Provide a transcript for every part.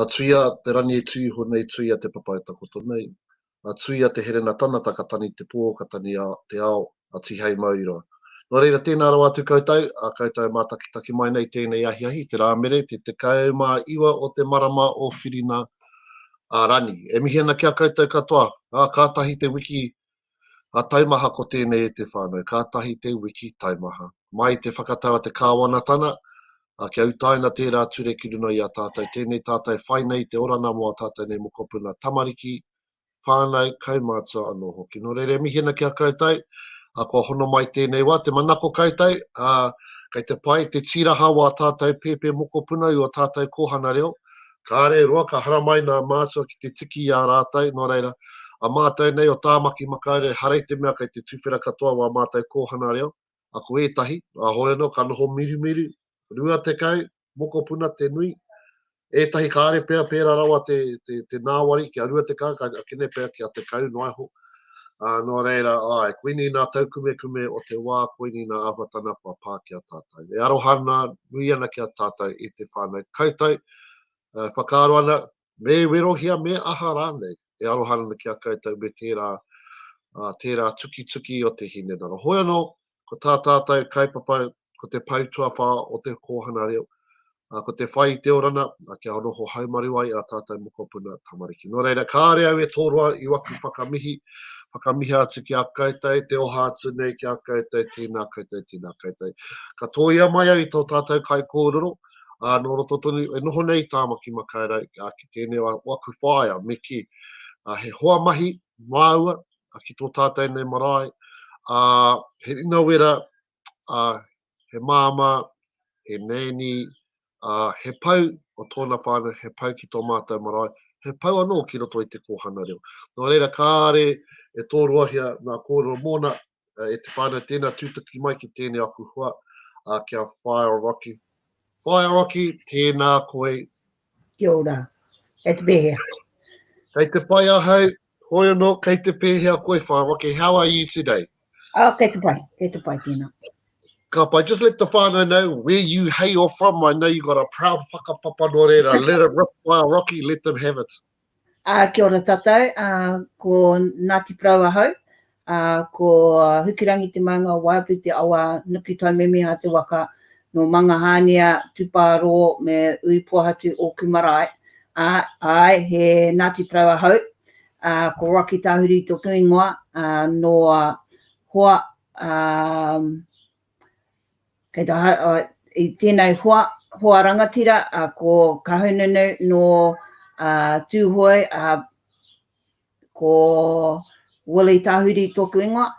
tuia te rani e tui honei, tuia te papai takoto nei. Tuia te herena tana takatani te pō, katani te ao, a tihei mauriro. Nō reira, tēnā rau atu koutou, a koutou mātakitaki mai nei tēnei ahiahi, te rāmere, te kauma iwa o te marama o whirina a rani. E mihi ana kia koutou katoa, kātahi te wiki a taumaha ko tēnei e te whānau, kātahi te wiki taumaha. Mai te whakataua te kāwanatana, kia utaina tērā ture kiruna i a tātou, tēnei tātou whai nei te orana mo a tātou nei mokopuna tamariki, whānau, kaumātua anō hoki. Nō reire, mihi ana kia koutou, ko hono mai tēnei wā, te manako koutou, kei te pai, te tiraha wā tātou pepe mokopuna i o tātou kōhanga reo, ka re roa, ka hara mai nā mātua ki te tiki i a rātou, nō reira, a mātou nei o tāmaki makaure, harei te mea kei te tuwhera katoa wā mātou kōhanga reo, a ko etahi, a hoi anō, ka noho miru miru, rua te kau, mokopuna te nui, etahi ka are pēr rawa te nāwari, ki a rua te kau, ka kene pēr ki a te kau, noiho. Nō reira, koini nā taukume kume o te wā, koini nā ahuatana pā ki a tātou. E arohana, nui ana ki a tātou i te whānau. Koutou, whakaaro ana, me werohia, me aha rānei. E arohana ki a koutou me tērā tuki o te hinengaro. Hoi anō, ko tā tātou kaupapa, ko te pautua whā o te kōhanga reo. Ko te whai te orana, kia noho haumariwai a tātou mokopuna tamariki. Nō reira, ka are au e tōrua i waku whakamihi atu ki a koutou, te oha atu nei ki a koutou, tēnā koutou. Ka tōia mai au i tō tātou kai kōrero, nō roto tonu, e noho nei tāmaki makaurau, ki tēnei waku whaea, me ki he hoa mahi, māua, ki tō tātou nei marae, he ina wera, he māma, he nēni, he pau o tōna whānau, he pau ki tō mātou marae, he pau anō ki roto i te kōhanga reo. Nō reira, ka are e tōruahia nā kōrero mōna, e te whānau tēnā tūtaki mai ki tēnei aku hua, kia Whaioranga. Whaioranga, tēnā koe. Kia ora, kei te pēhea. Kei te pai ahau, hoi anō, kei te pēhea koe Whaioranga. How are you today? Kei te pai tēnā. Ka pai, just let the whānau know where you hail from. I know you got a proud whakapapa nō reira. Let it rip, Whaioranga, let them have it. Kia ora tātou, ko Ngāti Prau ahau, ko hukirangi te maunga waipu te awa nuki taimeme a te waka no mangahania, tuparo me uipuahatu o Kumarai. Ai, he Ngāti Prau ahau, ko Rocky Tahuri tōku ingoa, no hoa, i tēnei hoa rangatira, ko kahununu no tūhoi, ko Wili Tahuri tōku ingoa.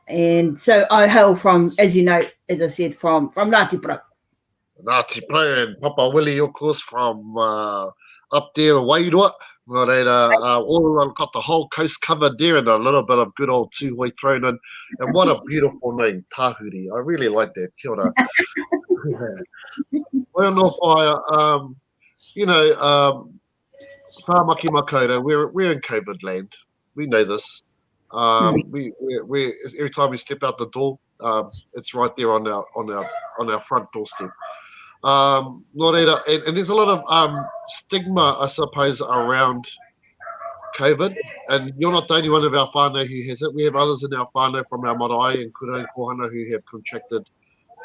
And so I hail from, as you know, as I said, from Ngāti Prau. Ngāti Prau and Papa Willie, of course, from up there, wairua. Nō reira, all around, got the whole coast covered there and a little bit of good old tūhoi thrown in. And what a beautiful name, Tahuri. I really like that. Kia ora. Well, no whaea, you know, tāmaki makaurau, we're in COVID land. We know this. We every time we step out the door, it's right there on our front doorstep. Nō reira, and there's a lot of stigma, I suppose, around COVID, and you're not the only one of our whānau who has it. We have others in our whānau from our marae and kura and kohana who have contracted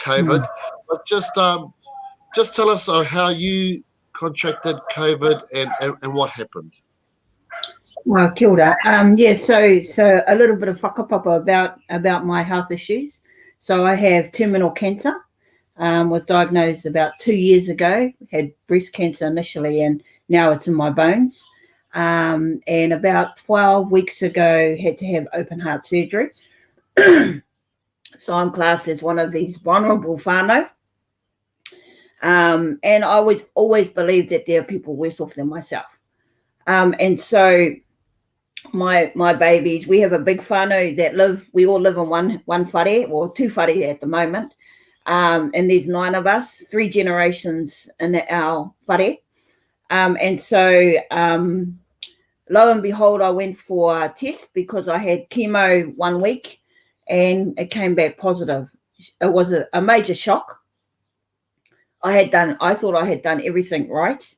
COVID. But just tell us how you contracted COVID and what happened. Well, kia ora. So a little bit of whakapapa about my health issues. So I have terminal cancer. Was diagnosed about 2 years ago, had breast cancer initially, and now it's in my bones. And about 12 weeks ago, had to have open heart surgery. So I'm classed as one of these vulnerable whānau. And I always believed that there are people worse off than myself. And so my babies, we have a big whānau that we all live in one whare, or two whare at the moment. And there's 9 of us, 3 generations in our whare. And so, lo and behold, I went for a test because I had chemo 1 week and it came back positive. It was a major shock. I thought I had done everything right.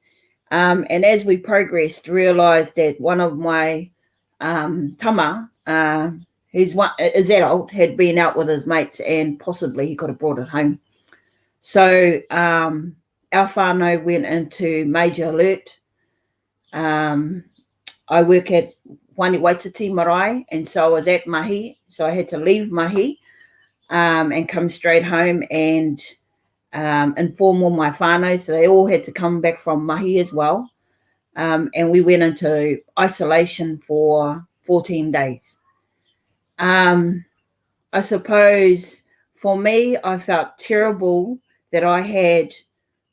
And as we progressed, realised that one of my tama, who's is adult, had been out with his mates and possibly he could have brought it home. So our whānau went into major alert. I work at Waititi Marae, and so I was at mahi. So I had to leave mahi and come straight home and inform all my whānau. So they all had to come back from mahi as well. And we went into isolation for 14 days. I suppose for me, I felt terrible that I had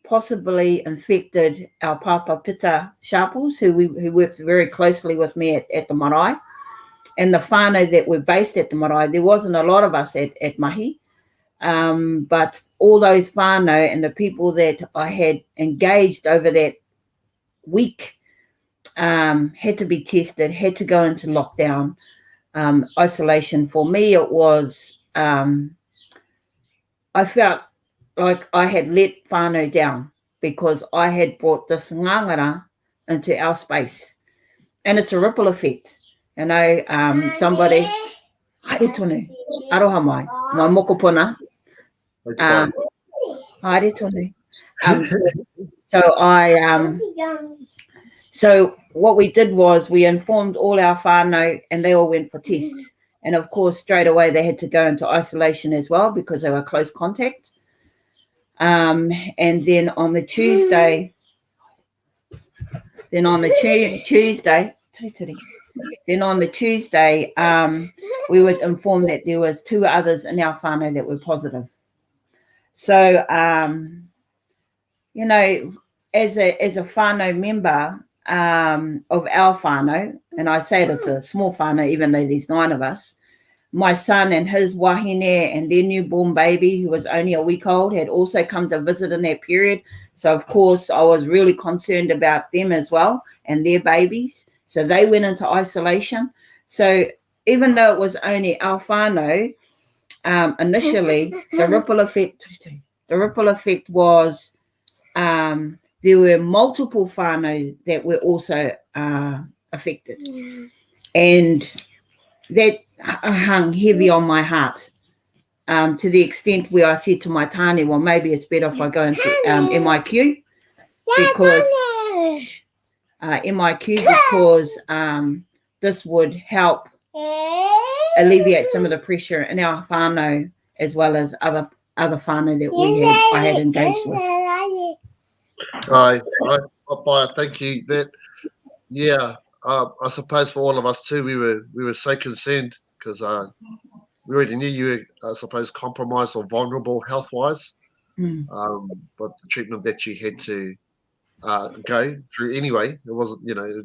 possibly infected our Papa Pita Sharples, who works very closely with me at the marae. And the whānau that were based at the marae, there wasn't a lot of us at mahi. But all those whānau and the people that I had engaged over that week had to be tested, had to go into lockdown, isolation. For me, it was, I felt like I had let whānau down because I had brought this ngangara into our space. And it's a ripple effect. You know, somebody, haere tonu, aroha mai mokopuna. Haere tonu. So what we did was we informed all our whānau and they all went for tests. And of course, straight away they had to go into isolation as well because they were close contact. And then on the Tuesday, we were informed that there was 2 others in our whānau that were positive. So, you know, as a whānau member of our whānau, and I say it's a small whānau, even though there's 9 of us, my son and his wahine and their newborn baby, who was only a week old, had also come to visit in that period. So, of course, I was really concerned about them as well and their babies. So they went into isolation. So even though it was only our whānau, initially, the ripple effect was there were multiple whānau that were also affected. And that hung heavy on my heart to the extent where I said to my tāne, well, maybe it's better if I go into MIQ because this would help alleviate some of the pressure in our whānau as well as other whānau that I had engaged with. Thank you. That, yeah. I suppose for all of us too, we were so concerned because we already knew you were, I suppose, compromised or vulnerable health-wise. But the treatment that you had to go through anyway, it wasn't, you know,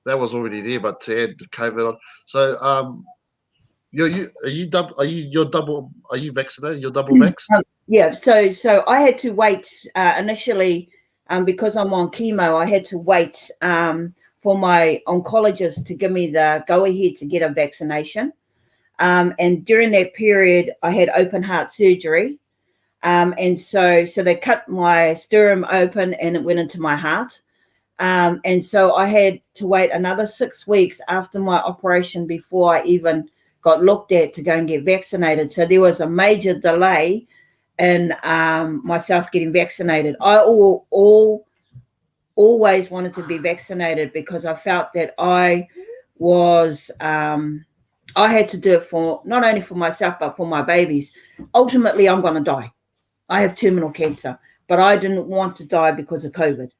that was already there, but to add COVID on. So, are you vaccinated? You're double vaccinated? Yeah. So I had to wait initially because I'm on chemo. I had to wait for my oncologist to give me the go-ahead to get a vaccination. And during that period, I had open heart surgery. And so they cut my sternum open and it went into my heart. And so I had to wait another 6 weeks after my operation before I even got looked at to go and get vaccinated. So there was a major delay in myself getting vaccinated. I always wanted to be vaccinated because I felt that I was, I had to do it for not only for myself, but for my babies. Ultimately, I'm going to die. I have terminal cancer, but I didn't want to die because of COVID.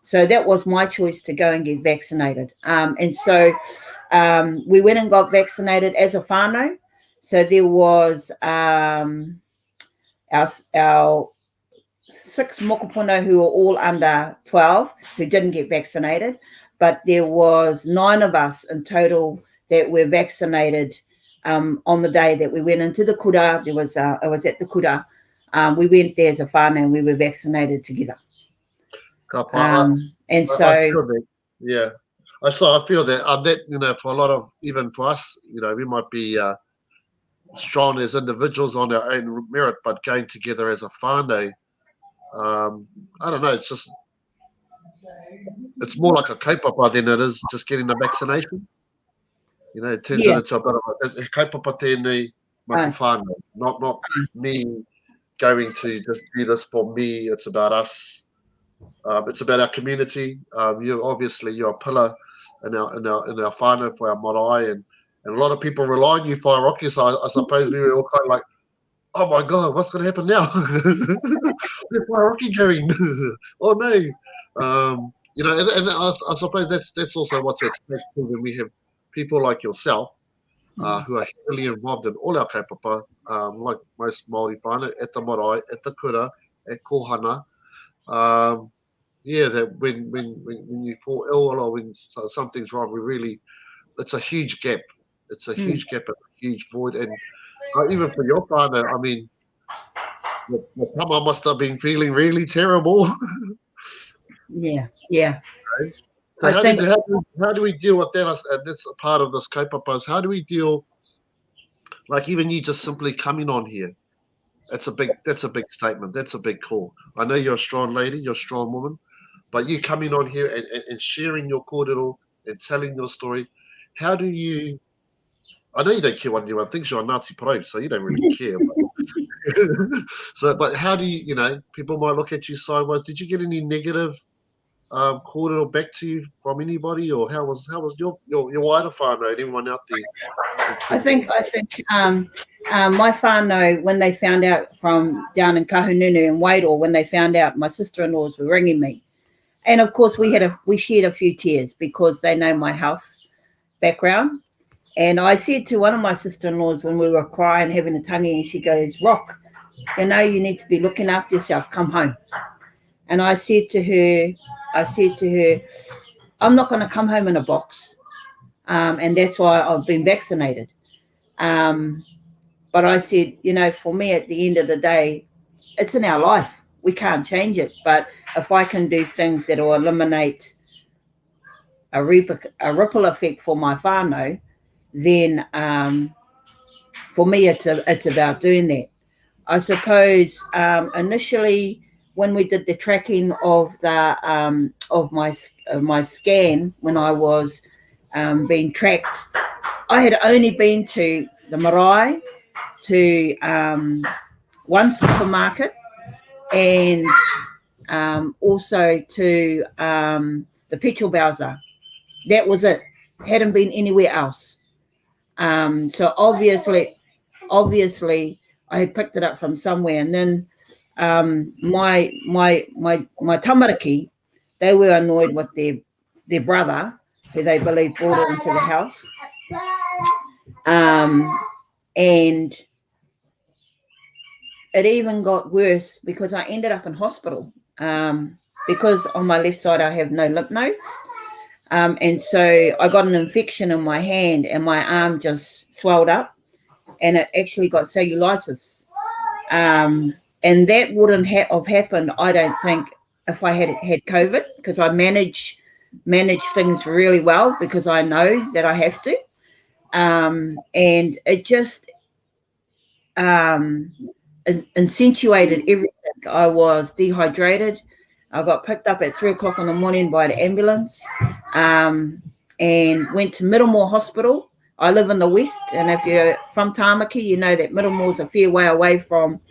So that was my choice to go and get vaccinated. And so we went and got vaccinated as a whānau. So there was our 6 mokopuna who were all under 12 who didn't get vaccinated, but there was 9 of us in total that were vaccinated on the day that we went into the kura. I was at the kura. We went there as a whānau and we were vaccinated together. And so I feel that you know, for a lot of, even for us, you know, we might be strong as individuals on our own merit, but going together as a whānau I don't know, it's more like a kaupapa than it is just getting a vaccination. You know, it turns into a bit of a kaupapa tēnei maki whānau, not me going to just do this for me. It's about us. It's about our community. You're a pillar in our whānau for our marae, and a lot of people rely on you, Whaioranga. So I suppose we were all kind of like, oh my God, what's going to happen now? Where's Whaioranga going? Oh no. You know, and I suppose that's also what's at stake when we have people like yourself who are heavily involved in all our kaupapa, like most Māori whānau, at the marae, at the kura, at kohana. That when you fall ill or when something's wrong, it's a huge gap. It's a huge gap, a huge void. And even for your whānau, I mean, the tama must have been feeling really terrible. Yeah. So how do we deal with that? And that's a part of this kaupapa. How do we deal, like even you just simply coming on here? That's a big statement. That's a big call. I know you're a strong lady, you're a strong woman, but you coming on here and sharing your kōrero and telling your story, how do you, I know you don't care what anyone thinks, you're a Ngāti Parou, so you don't really care. But how do you know, people might look at you sideways. Did you get any negative kōrero back to you from anybody, or how was your wider whānau and everyone out there? I think my whānau, when they found out from down in Kahununu and Whaioranga, when they found out my sister-in-laws were ringing me, and of course we shared a few tears because they know my health background. And I said to one of my sister-in-laws when we were crying, having a tangi, and she goes, "Rock, you know you need to be looking after yourself. Come home." And I said to her, I'm not going to come home in a box. And that's why I've been vaccinated. But I said, you know, for me at the end of the day, it's in our life. We can't change it. But if I can do things that will eliminate a ripple effect for my whānau, then for me it's about doing that. I suppose initially, when we did the tracking of the of my scan, when I was being tracked, I had only been to the marae, to one supermarket, and also to the petrol bowser. That was it. Hadn't been anywhere else. So obviously, I had picked it up from somewhere, and then my tamariki, they were annoyed with their brother, who they believe brought it into the house, and it even got worse because I ended up in hospital because on my left side I have no lymph nodes, and so I got an infection in my hand and my arm just swelled up, and it actually got cellulitis. And that wouldn't have happened, I don't think, if I had COVID, because I manage things really well because I know that I have to. And it just accentuated everything. I was dehydrated. I got picked up at 3 o'clock in the morning by the ambulance and went to Middlemore Hospital. I live in the west, and if you're from Tāmaki, you know that Middlemore's a fair way away from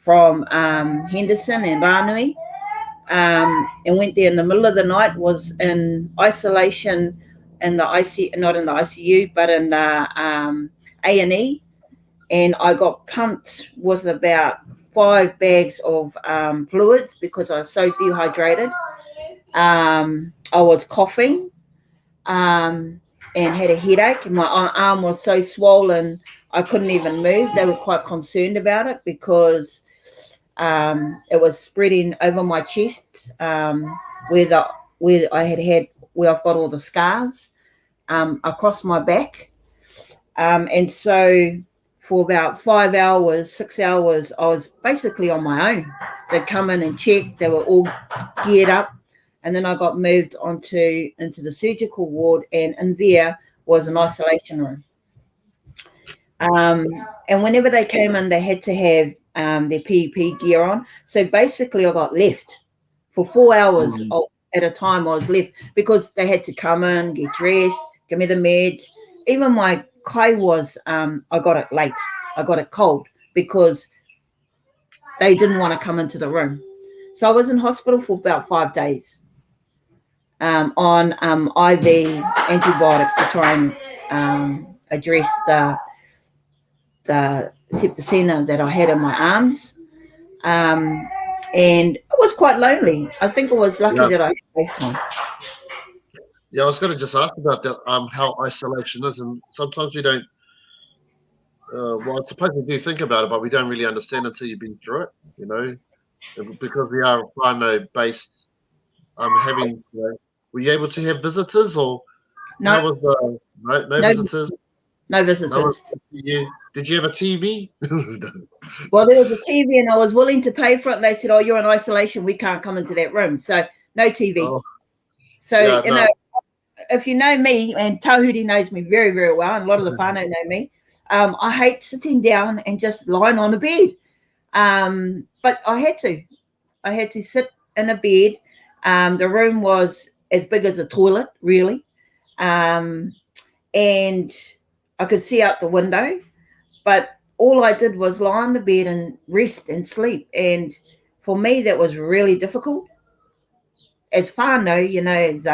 Henderson and Ranui, and went there in the middle of the night, was in isolation in the ICU, not in the ICU, but in the A&E, and I got pumped with about 5 bags of fluids because I was so dehydrated. I was coughing and had a headache, and my arm was so swollen I couldn't even move. They were quite concerned about it because it was spreading over my chest, where I've got all the scars across my back, and so for about 5 hours, 6 hours, I was basically on my own. They'd come in and check. They were all geared up, and then I got moved into the surgical ward, and in there was an isolation room. And whenever they came in, they had to have their PEP gear on. So basically I got left for 4 hours at a time. I was left because they had to come in, get dressed, give me the meds. Even my kai was, I got it late. I got it cold because they didn't want to come into the room. So I was in hospital for about 5 days on IV antibiotics to try and address the septicemia that I had in my arms. And it was quite lonely. I think it was lucky that I had FaceTime. Yeah, I was going to just ask about that, how isolation is, and sometimes we don't, well, I suppose we do think about it, but we don't really understand until you've been through it, you know, because we are whānau-based, having, you know, were you able to have visitors, or no, how was the, no visitors? No visitors. Did you have a TV? Well, there was a TV and I was willing to pay for it, and they said, oh, you're in isolation, we can't come into that room. So no TV. Oh. So, yeah, you know, if you know me, and Tahuri knows me very, very well, and a lot of the whānau know me, I hate sitting down and just lying on a bed. But I had to sit in a bed. The room was as big as a toilet, really. And I could see out the window, but all I did was lie on the bed and rest and sleep. And for me, that was really difficult. As whānau, you know, as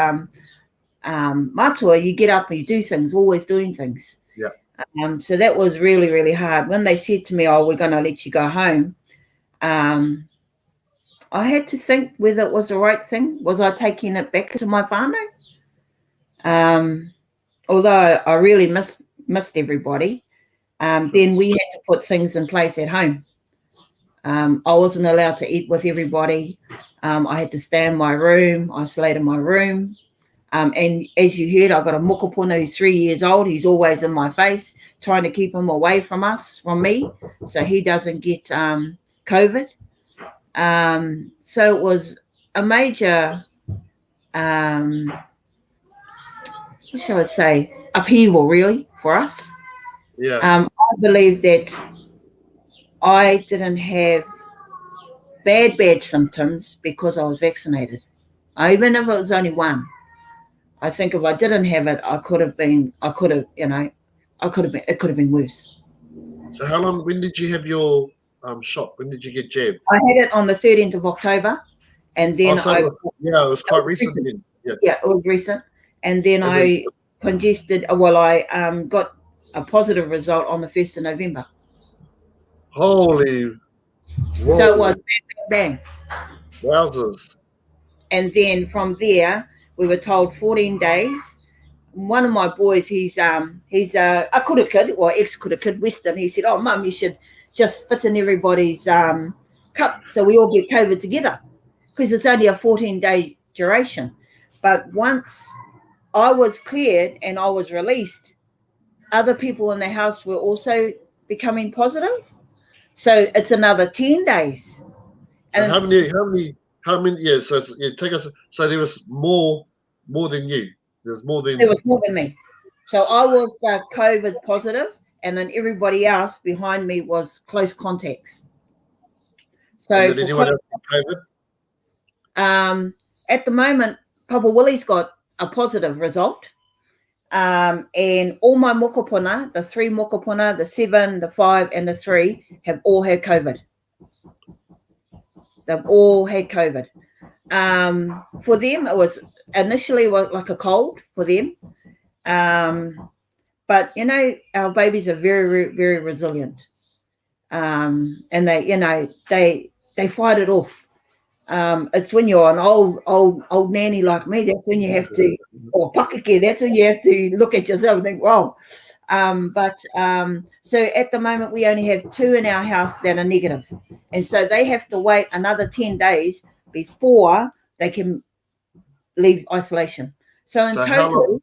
matua, you get up and you do things, always doing things. Yeah. So that was really, really hard. When they said to me, oh, we're going to let you go home, I had to think whether it was the right thing. Was I taking it back to my whānau? Although I really missed everybody, then we had to put things in place at home. I wasn't allowed to eat with everybody. I had to stay in my room, isolate in my room. And as you heard, I got a mokopuna who's 3 years old. He's always in my face, trying to keep him away from me, so he doesn't get COVID. So it was a major, what shall I say, upheaval, really, for us. Yeah. I believe that I didn't have bad symptoms because I was vaccinated. Even if it was only one, I think if I didn't have it, it could have been worse. So how long, when did you have your shot? When did you get jabbed? I had it on the 13th of October, and then it was quite recent then. Yeah, it was recent. And then I congested, I got a positive result on the 1st of November. Holy. Whoa. So it was bang. Wowzers. And then from there, we were told 14 days. One of my boys, he's a kura kid, or ex-kura kid, Western. He said, oh, Mum, you should just spit in everybody's cup so we all get COVID together, because it's only a 14-day duration. But once I was cleared and I was released, other people in the house were also becoming positive. So it's another 10 days. So how many? Yeah. So take us. So there was more than you. There was more than me. So I was the COVID positive, and then everybody else behind me was close contacts. So did anyone else get COVID? At the moment, Papa Willie's got a positive result. And all my mokopuna, the 3 mokopuna, the 7, the 5, and the 3, have all had COVID. They've all had COVID. For them, it was initially like a cold for them. But, you know, our babies are very, very resilient. And they, you know, they fight it off. It's when you're an old nanny like me, that's when you have to, or pakake, that's when you have to look at yourself and think, wow. So at the moment, we only have 2 in our house that are negative. And so they have to wait another 10 days before they can leave isolation. So in total,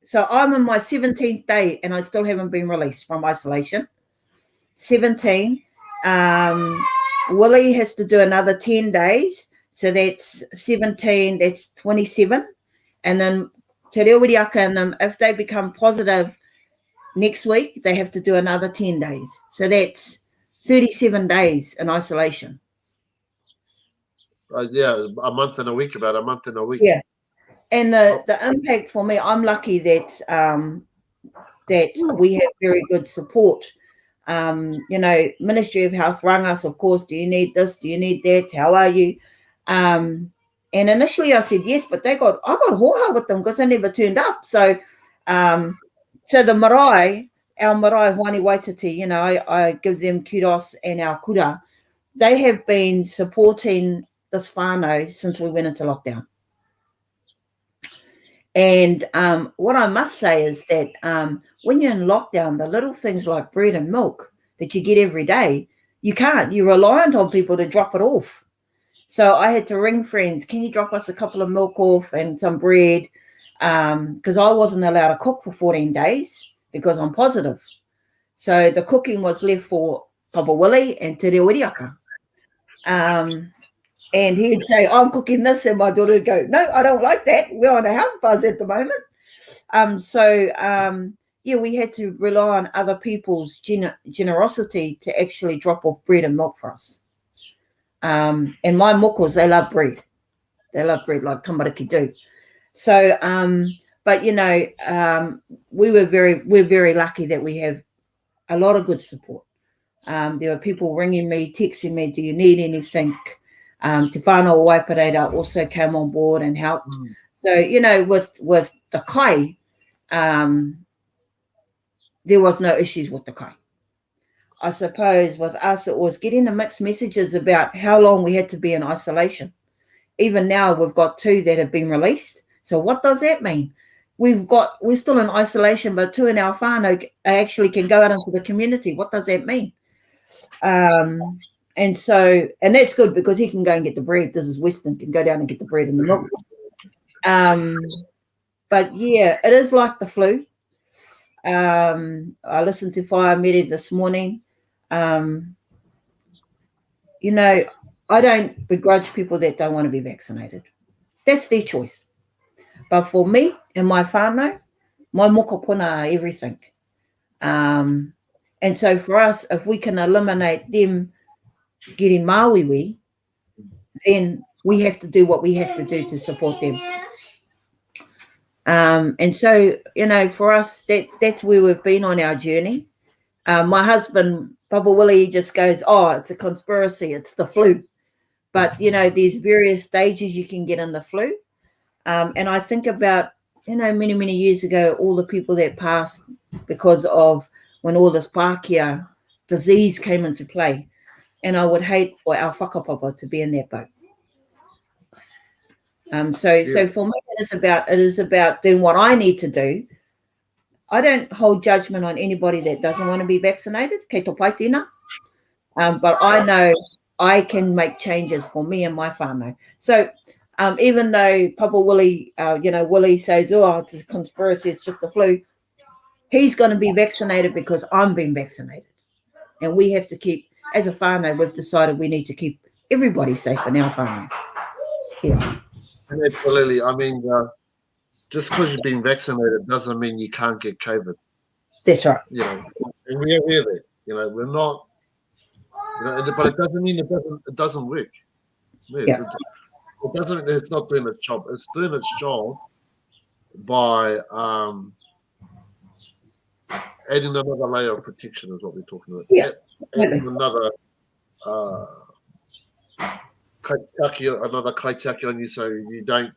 so I'm on my 17th day and I still haven't been released from isolation. 17. Willie has to do another 10 days. So that's 17, that's 27. And then Te Whaioranga and them, if they become positive next week, they have to do another 10 days. So that's 37 days in isolation. Yeah, a month and a week, about a month and a week. Yeah. And the impact for me, I'm lucky that that we have very good support. You know, Ministry of Health rang us, of course, do you need this? Do you need that? How are you? And initially I said yes, but I got hoha with them because they never turned up. So so the marae, our marae Whānau Waititi, you know, I give them kudos, and our kura, they have been supporting this whānau since we went into lockdown. And what I must say is that when you're in lockdown, the little things like bread and milk that you get every day, you can't. You're reliant on people to drop it off. So I had to ring friends. Can you drop us a couple of milk off and some bread? Because I wasn't allowed to cook for 14 days because I'm positive. So the cooking was left for Papa Willie and Te Whaioranga. And he'd say, I'm cooking this, and my daughter would go, no, I don't like that. We're on a house buzz at the moment. Yeah, we had to rely on other people's generosity to actually drop off bread and milk for us. And my mokos, they love bread. They love bread like tamariki do. So, but, you know, we're very lucky that we have a lot of good support. There were people ringing me, texting me, do you need anything? Te Whānau Waiparera also came on board and helped. So, you know, with the kai, there was no issues with the kai. I suppose with us, it was getting the mixed messages about how long we had to be in isolation. Even now, we've got 2 that have been released. So what does that mean? We're still in isolation, but 2 in our whānau actually can go out into the community. What does that mean? And so, and that's good because he can go and get the bread. This is Western, can go down and get the bread and the milk. But yeah, it is like the flu. I listened to Whaea Mere this morning. You know, I don't begrudge people that don't want to be vaccinated. That's their choice. But for me and my whānau, my mokopuna are everything. And so for us, if we can eliminate them getting māwiwi, then we have to do what we have to do to support them. And so, you know, for us, that's where we've been on our journey. My husband, Papa Willie, just goes, oh, it's a conspiracy, it's the flu. But, you know, there's various stages you can get in the flu. And I think about, you know, many, many years ago, all the people that passed because of when all this Pākehā disease came into play. And I would hate for our whakapapa to be in that boat. So for me, it is about doing what I need to do. I don't hold judgment on anybody that doesn't want to be vaccinated. Kei tō pai tēnā. But I know I can make changes for me and my whānau. So even though Papa Willie, you know, Willie says, oh, it's a conspiracy, it's just the flu, he's going to be vaccinated because I'm being vaccinated. And we have to keep, as a whānau, we've decided we need to keep everybody safe in our whānau. Yeah. Absolutely. I mean, just because you've been vaccinated doesn't mean you can't get COVID. That's right. You know, and we're aware of that. You know, we're not. You know, but it doesn't mean it doesn't work. Yeah. It doesn't. It's not doing its job. It's doing its job by adding another layer of protection, is what we're talking about. Yeah. Adding another kaitiaki on you, so you don't.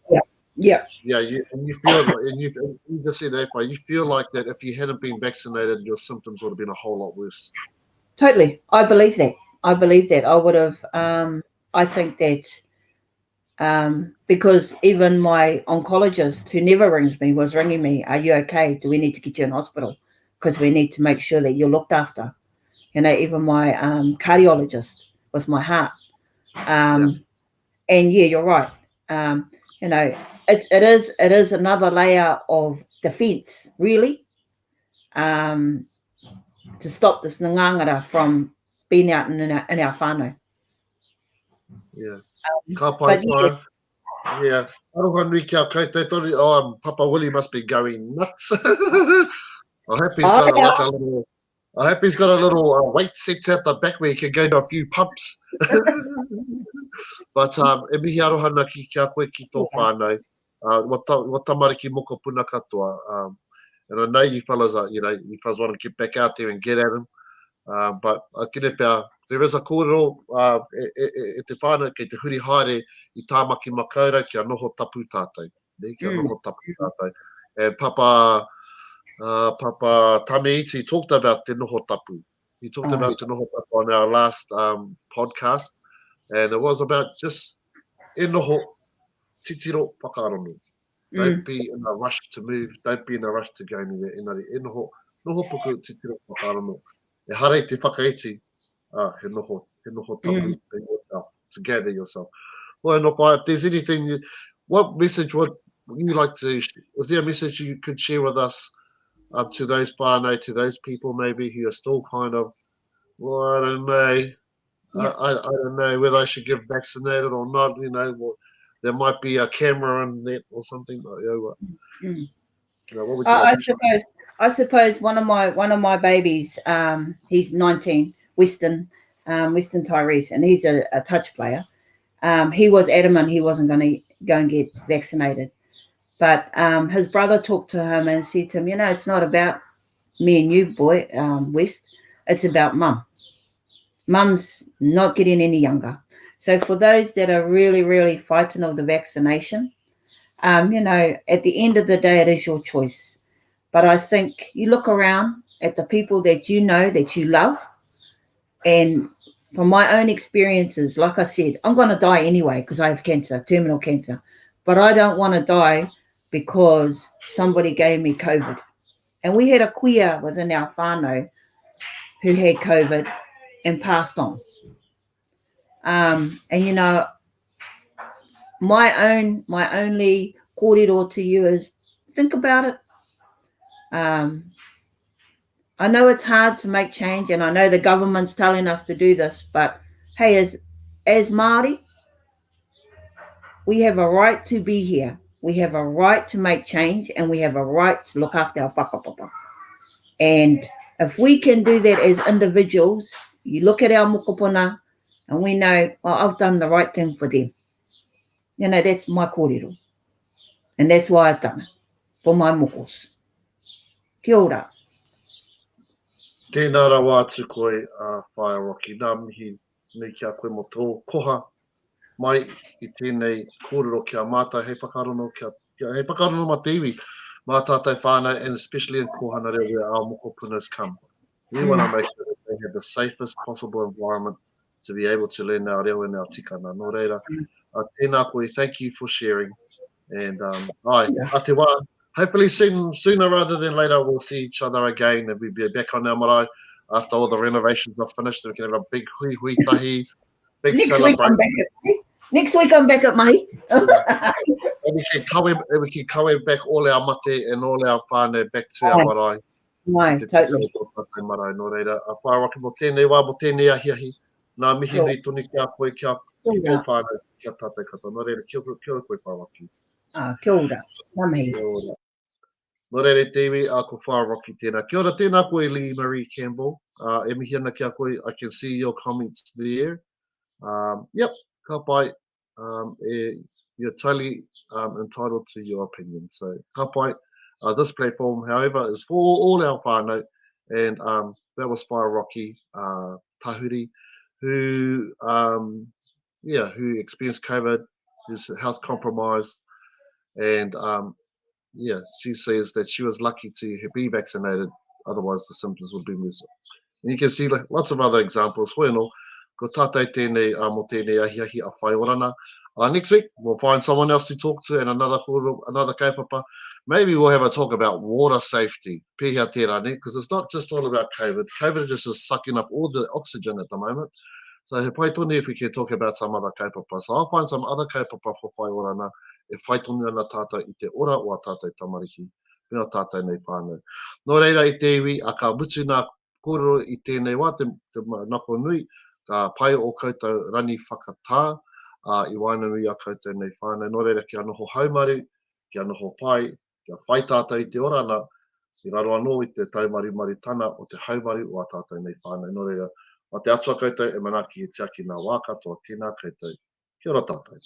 Yeah. You feel like, and you just said that, but you feel like that if you hadn't been vaccinated, your symptoms would have been a whole lot worse. Totally, I believe that. I would have. I think that because even my oncologist, who never rings me, was ringing me. Are you okay? Do we need to get you in hospital? Because we need to make sure that you're looked after. You know, even my cardiologist with my heart. And yeah, you're right. You know, it is another layer of defense, really, to stop this ngangara from being out in our whānau. Yeah. Yeah. Papa Willie must be going nuts. I hope he's got like I hope he's got a little weight set out the back where he can go to a few pumps. But e mihi arohana ki kia koe ki tō whānau. Wa tamariki mokopuna katoa. And I know you fellas are, you fellas want to get back out there and get at him. But kine pia, there is a kōrero e te whānau kei te huri haere I tāmaki makaura kia noho tapu tātou. Kia noho tapu tātou. And Papa Tamaiti talked about te noho tapu. He talked about te noho tapu on our last podcast. And it was about just e noho titiro whakaarono. Don't be in a rush to move. Don't be in a rush to go anywhere. Engari, e noho puku titiro whakaarono. E hare te whakaiti, he noho tapu in yourself, to gather yourself. Well, Nopai, if there's anything, what message would you like to, was there a message you could share with us to those whānau, to those people maybe who are still kind of, well, I don't know, I don't know whether I should get vaccinated or not, there might be a camera in that or something. What would you like I suppose one of my babies, he's 19, Western Tyrese, and he's a touch player. He was adamant he wasn't going to go and get vaccinated, but his brother talked to him and said to him, it's not about me and you, boy, West. It's about mum. Mum's not getting any younger. So for those that are really, really fighting of the vaccination, at the end of the day, it is your choice. But I think you look around at the people that you know, that you love, and from my own experiences, like I said, I'm going to die anyway because I have cancer, terminal cancer. But I don't want to die because somebody gave me COVID. And we had a kuia within our whānau who had COVID and passed on. And my only kōrero to you is think about it. I know it's hard to make change, and I know the government's telling us to do this, but hey, as Māori, we have a right to be here. We have a right to make change, and we have a right to look after our whakapapa. And if we can do that as individuals, you look at our mokopuna, and we know, well, I've done the right thing for them. That's my kōrero. And that's why I've done it, for my mokos. Kia ora. Tēnā rawa atu koe Whaioranga. Nā mihi nei kia koe mo tō koha mai I tēnei kōrero kia mātai hei whakarono, hei whakarono ma te iwi, mā tātou whānau, and especially in Kōhanga Reo where our mokopunas come. We want to make sure that they have the safest possible environment to be able to learn our reo and our tikana. Nō reira, tēnā koe, thank you for sharing. And ate wā, hopefully sooner rather than later we'll see each other again, and we'll be back on our marae after all the renovations are finished, and we can have a big hui tahi, big celebration. Next week I'm back at mahi. And we can kawe back all our mate and all our whānau back to our marae. No, totally. Marae, nō reira. Whaioranga mo tēnei wā, mo tēnei ahiahi. Nā mihi nei tōni kia koe kia whānau, kia tātou katoa. Nō reira, kia ora koe Whaioranga. Kia ora. Nā mihi. Nō reira te iwi, ko Whaioranga tēnā. Kia ora, tēnā koe Lee Marie Campbell. E mihi ana kia koe, I can see your comments there. Yep, ka pai. You're totally entitled to your opinion. So, ka pai. This platform, however, is for all our whānau, and that was Whaioranga Tahuri, who experienced COVID, who's health compromised, and she says that she was lucky to be vaccinated, otherwise the symptoms would be worse. And you can see lots of other examples. Bueno, ko tātou tēnei mo tēnei ahiahi a Whaioranga. Next week, we'll find someone else to talk to, and another kaupapa. Maybe we'll have a talk about water safety, pihia tērā, because it's not just all about COVID. COVID just is sucking up all the oxygen at the moment. So he pai tōne if we can talk about some other kaupapa. So I'll find some other kaupapa for Whaioranga, e whai tōne ana tātou I te ora o a tātou tamariki, me o tātou nei whānau. Nō reira I te iwi, a ka mutu nā kōrero I tēnei wā, te nako nui, ka pai o koutou rani whakatā, I wainanui a koutou nei whānau. Nō reira kia noho haumaru, kia noho pai, kia whai tātou I te orana, I ngaro anō I te taumari tana o te haumari o a tātou nei whānau. Nō reira, a te atua koutou e manaaki I te aki nā wā katoa tēnā koutou. Kia ora tātou.